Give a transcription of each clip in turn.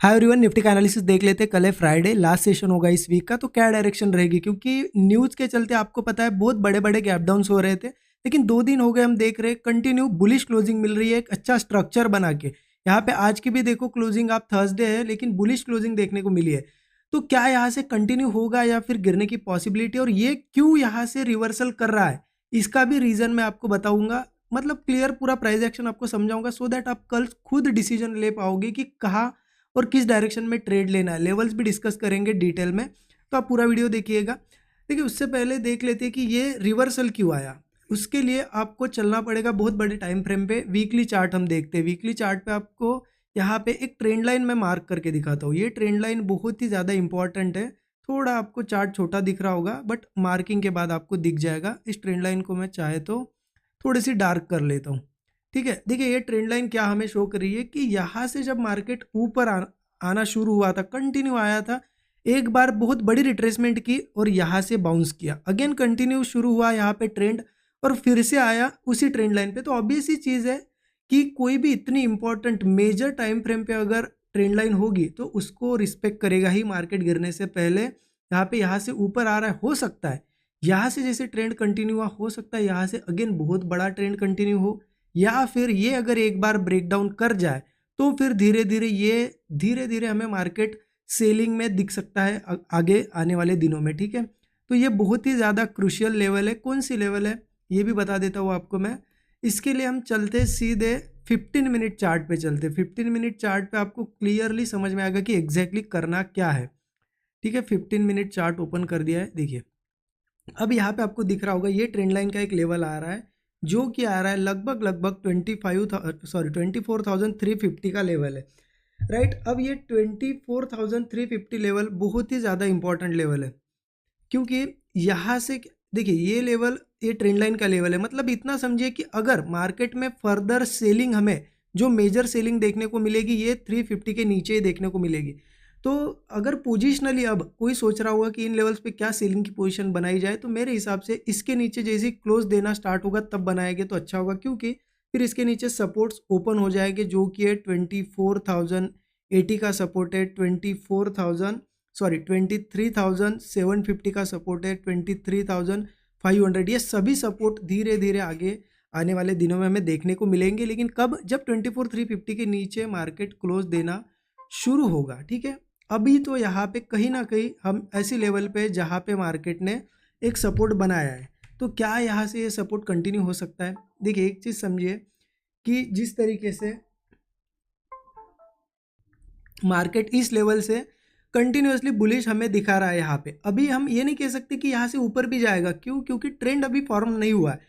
Hi everyone, Nifty का analysis देख लेते हैं। कल है फ्राइडे, लास्ट सेशन होगा इस वीक का, तो क्या डायरेक्शन रहेगी? क्योंकि न्यूज़ के चलते आपको पता है बहुत बड़े बड़े गैप डाउन्स हो रहे थे, लेकिन 2 दिन हो गए हम देख रहे हैं कंटिन्यू बुलिश क्लोजिंग मिल रही है एक अच्छा स्ट्रक्चर बना के। यहाँ पे आज की भी देखो क्लोजिंग, आप थर्सडे है लेकिन बुलिश क्लोजिंग देखने को मिली है। तो क्या यहाँ से कंटिन्यू होगा या फिर गिरने की पॉसिबिलिटी, और ये क्यों यहाँ से रिवर्सल कर रहा है, इसका भी रीजन मैं आपको बताऊंगा। मतलब क्लियर पूरा प्राइस एक्शन आपको समझाऊंगा, सो दैट आप कल खुद डिसीजन ले पाओगे कि कहाँ और किस डायरेक्शन में ट्रेड लेना है। लेवल्स भी डिस्कस करेंगे डिटेल में, तो आप पूरा वीडियो देखिएगा। देखिए, उससे पहले देख लेते हैं कि ये रिवर्सल क्यों आया। उसके लिए आपको चलना पड़ेगा बहुत बड़े टाइम फ्रेम पे। वीकली चार्ट हम देखते हैं। वीकली चार्ट पे आपको यहाँ पे एक ट्रेंड लाइन मैं मार्क करके दिखाता हूँ। ये ट्रेंड लाइन बहुत ही ज़्यादा इंपॉर्टेंट है। थोड़ा आपको चार्ट छोटा दिख रहा होगा, बट मार्किंग के बाद आपको दिख जाएगा। इस ट्रेंड लाइन को मैं चाहे तो थोड़ी सी डार्क कर लेता हूँ। ठीक है, देखिए ये ट्रेंड लाइन क्या हमें शो कर रही है कि यहाँ से जब मार्केट ऊपर आना शुरू हुआ था, कंटिन्यू आया था, एक बार बहुत बड़ी रिट्रेसमेंट की और यहाँ से बाउंस किया, अगेन कंटिन्यू शुरू हुआ यहाँ पे ट्रेंड, और फिर से आया उसी ट्रेंड लाइन पे। तो ऑब्वियस ही चीज़ है कि कोई भी इतनी इंपॉर्टेंट मेजर टाइम फ्रेम पे अगर ट्रेंड लाइन होगी तो उसको रिस्पेक्ट करेगा ही मार्केट गिरने से पहले। यहाँ से ऊपर आ रहा है, हो सकता है यहाँ से जैसे ट्रेंड कंटिन्यू हुआ, हो सकता है यहाँ से अगेन बहुत बड़ा ट्रेंड कंटिन्यू हो, या फिर ये अगर एक बार ब्रेकडाउन कर जाए तो फिर धीरे धीरे हमें मार्केट सेलिंग में दिख सकता है आगे आने वाले दिनों में। ठीक है, तो ये बहुत ही ज़्यादा क्रूशियल लेवल है। कौन सी लेवल है ये भी बता देता हूँ आपको मैं। इसके लिए हम चलते सीधे 15 मिनट चार्ट पे चलते। 15 मिनट चार्ट पे आपको क्लियरली समझ में आएगा कि एग्जैक्टली करना क्या है। ठीक है, 15 मिनट चार्ट ओपन कर दिया है। देखिए, अब यहाँ पे आपको दिख रहा होगा ये ट्रेंड लाइन का एक लेवल आ रहा है, जो कि आ रहा है लगभग लगभग 24,350 का लेवल है। राइट, अब ये 24,350 लेवल बहुत ही ज़्यादा इंपॉर्टेंट लेवल है, क्योंकि यहाँ से देखिए ये लेवल, ये ट्रेंड लाइन का लेवल है। मतलब इतना समझिए कि अगर मार्केट में फर्दर सेलिंग, हमें जो मेजर सेलिंग देखने को मिलेगी ये 350 के नीचे ही देखने को मिलेगी। तो अगर पोजिशनली अब कोई सोच रहा होगा कि इन लेवल्स पे क्या सेलिंग की पोजीशन बनाई जाए, तो मेरे हिसाब से इसके नीचे जैसे क्लोज देना स्टार्ट होगा तब बनाएंगे तो अच्छा होगा, क्योंकि फिर इसके नीचे सपोर्ट्स ओपन हो जाएंगे, जो कि है 24,080 का सपोर्ट है, 23,750 का सपोर्ट है, 23,500, ये सभी सपोर्ट धीरे धीरे आगे आने वाले दिनों में हमें देखने को मिलेंगे। लेकिन कब? जब 24,350 के नीचे मार्केट क्लोज देना शुरू होगा। ठीक है, अभी तो यहाँ पे कहीं ना कहीं हम ऐसी लेवल पे जहाँ पे मार्केट ने एक सपोर्ट बनाया है, तो क्या यहाँ से ये सपोर्ट कंटिन्यू हो सकता है? देखिए, एक चीज़ समझिए कि जिस तरीके से मार्केट इस लेवल से कंटिन्यूअसली बुलिश हमें दिखा रहा है, यहाँ पे अभी हम ये नहीं कह सकते कि यहाँ से ऊपर भी जाएगा। क्यों? क्योंकि ट्रेंड अभी फॉर्म नहीं हुआ है।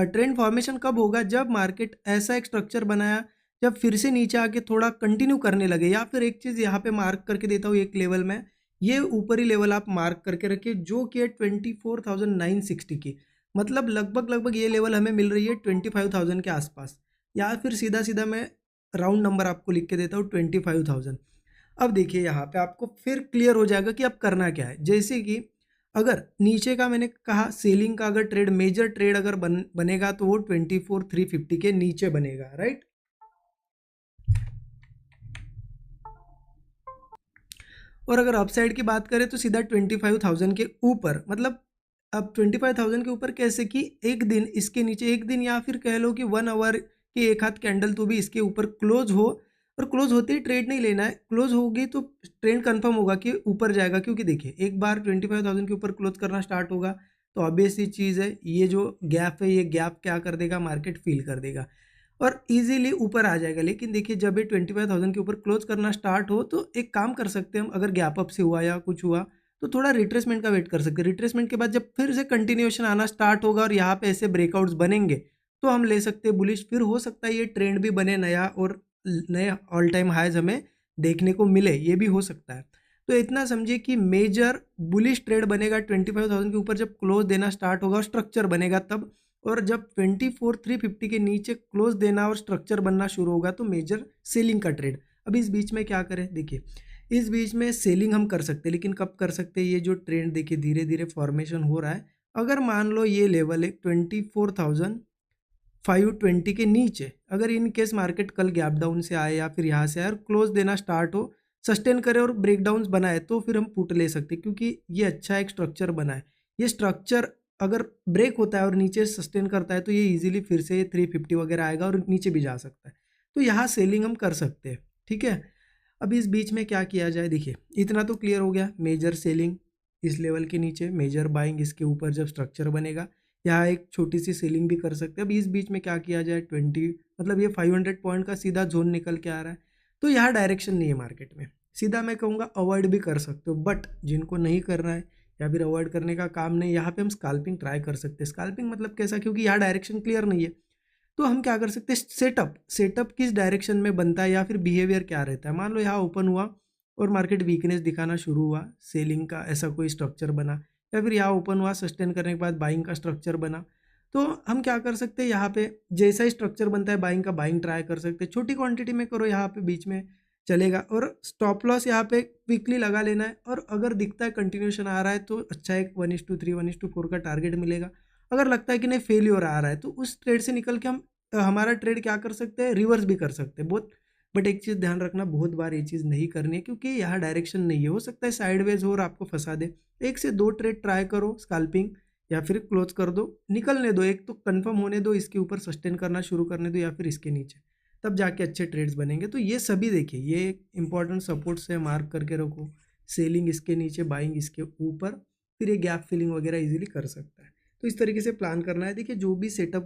ट्रेंड फॉर्मेशन कब होगा? जब मार्केट ऐसा एक स्ट्रक्चर बनाया, जब फिर से नीचे आके थोड़ा कंटिन्यू करने लगे। या फिर एक चीज़ यहाँ पे मार्क करके देता हूँ एक लेवल में, ये ऊपरी लेवल आप मार्क करके रखिए, जो कि है 24,960 की। मतलब लगभग लगभग ये लेवल हमें मिल रही है 25,000 के आसपास, या फिर सीधा सीधा मैं राउंड नंबर आपको लिख के देता हूँ 25,000। अब देखिए यहाँ पे आपको फिर क्लियर हो जाएगा कि अब करना क्या है। जैसे कि अगर नीचे का मैंने कहा सेलिंग का अगर ट्रेड, मेजर ट्रेड अगर बनेगा तो वो 24,350 के नीचे बनेगा। राइट, और अगर अपसाइड की बात करें तो सीधा 25,000 के ऊपर। मतलब अब 25,000 के ऊपर कैसे कि एक दिन इसके नीचे, एक दिन या फिर कह लो कि 1 आवर की एक हाथ कैंडल तो भी इसके ऊपर क्लोज हो, और क्लोज होते ही ट्रेड नहीं लेना है। क्लोज होगी तो ट्रेंड कंफर्म होगा कि ऊपर जाएगा, क्योंकि देखिए एक बार 25,000 के ऊपर क्लोज करना स्टार्ट होगा तो ऑब्वियस ही चीज़ है, ये जो गैप है ये गैप क्या कर देगा, मार्केट फील कर देगा और इजीली ऊपर आ जाएगा। लेकिन देखिए जब ये 25,000 के ऊपर क्लोज करना स्टार्ट हो तो एक काम कर सकते हैं हम, अगर गैप अप से हुआ या कुछ हुआ तो थोड़ा रिट्रेसमेंट का वेट कर सकते हैं। रिट्रेसमेंट के बाद जब फिर से कंटिन्यूएशन आना स्टार्ट होगा और यहाँ पे ऐसे ब्रेकआउट्स बनेंगे तो हम ले सकते हैं बुलिश। फिर हो सकता है ये ट्रेंड भी बने नया और नए ऑल टाइम हाइज हमें देखने को मिले, ये भी हो सकता है। तो इतना समझिए कि मेजर बुलिश ट्रेड बनेगा 25,000 के ऊपर जब क्लोज देना स्टार्ट होगा और स्ट्रक्चर बनेगा तब, और जब 24,350 के नीचे क्लोज देना और स्ट्रक्चर बनना शुरू होगा तो मेजर सेलिंग का ट्रेड। अब इस बीच में क्या करें? देखिए इस बीच में सेलिंग हम कर सकते हैं, लेकिन कब कर सकते हैं? ये जो ट्रेंड देखिए धीरे धीरे फॉर्मेशन हो रहा है, अगर मान लो ये लेवल है 520 के नीचे अगर इन केस मार्केट कल गैप डाउन से आए या फिर यहाँ से आए और क्लोज देना स्टार्ट हो, सस्टेन करे और ब्रेकडाउन बनाए, तो फिर हम पुट ले सकते हैं, क्योंकि ये अच्छा एक स्ट्रक्चर बना है। ये स्ट्रक्चर अगर ब्रेक होता है और नीचे सस्टेन करता है तो ये इजीली फिर से 350 वगैरह आएगा और नीचे भी जा सकता है, तो यहाँ सेलिंग हम कर सकते हैं। ठीक है, अब इस बीच में क्या किया जाए, देखिए इतना तो क्लियर हो गया, मेजर सेलिंग इस लेवल के नीचे, मेजर बाइंग इसके ऊपर जब स्ट्रक्चर बनेगा, यहाँ एक छोटी सी सेलिंग भी कर सकते हैं। अब इस बीच में क्या किया जाए, 20 मतलब ये 500 पॉइंट का सीधा जोन निकल के आ रहा है, तो यहाँ डायरेक्शन नहीं है मार्केट में, सीधा मैं कहूँगा अवॉइड भी कर सकते हो। बट जिनको नहीं करना है या फिर अवॉइड करने का काम नहीं, यहाँ पे हम स्काल्पिंग ट्राई कर सकते हैं। स्काल्पिंग मतलब कैसा, क्योंकि यहाँ डायरेक्शन क्लियर नहीं है, तो हम क्या कर सकते हैं, सेटअप किस डायरेक्शन में बनता है या फिर बिहेवियर क्या रहता है। मान लो यहाँ ओपन हुआ और मार्केट वीकनेस दिखाना शुरू हुआ, सेलिंग का ऐसा कोई स्ट्रक्चर बना, या फिर यहाँ ओपन हुआ सस्टेन करने के बाद बाइंग का स्ट्रक्चर बना, तो हम क्या कर सकते हैं, यहाँ पे जैसा ही स्ट्रक्चर बनता है बाइंग का, बाइंग ट्राई कर सकते हैं। छोटी क्वांटिटी में करो, यहाँ पे बीच में चलेगा, और स्टॉप लॉस यहाँ पे क्विकली लगा लेना है। और अगर दिखता है कंटिन्यूशन आ रहा है तो अच्छा एक 1:3 1:4 का टारगेट मिलेगा। अगर लगता है कि नहीं फेलियर आ रहा है तो उस ट्रेड से निकल के हम हमारा ट्रेड क्या कर सकते हैं, रिवर्स भी कर सकते हैं बहुत। बट एक चीज़ ध्यान रखना, बहुत बार ये चीज़ नहीं करनी है, क्योंकि यहाँ डायरेक्शन नहीं है, हो सकता है साइडवेज हो और आपको फंसा दे। 1 से 2 ट्रेड ट्राई करो स्कैल्पिंग, या फिर क्लोज कर दो, निकलने दो, एक तो कंफर्म होने दो, इसके ऊपर सस्टेन करना शुरू करने दो या फिर इसके नीचे, तब जाके अच्छे ट्रेड्स बनेंगे। तो ये सभी देखिए, ये इंपॉर्टेंट सपोर्ट से मार्क करके रखो, सेलिंग इसके नीचे, बाइंग इसके ऊपर, फिर ये गैप फिलिंग वगैरह इजीली कर सकता है। तो इस तरीके से प्लान करना है। देखिए जो भी सेटअप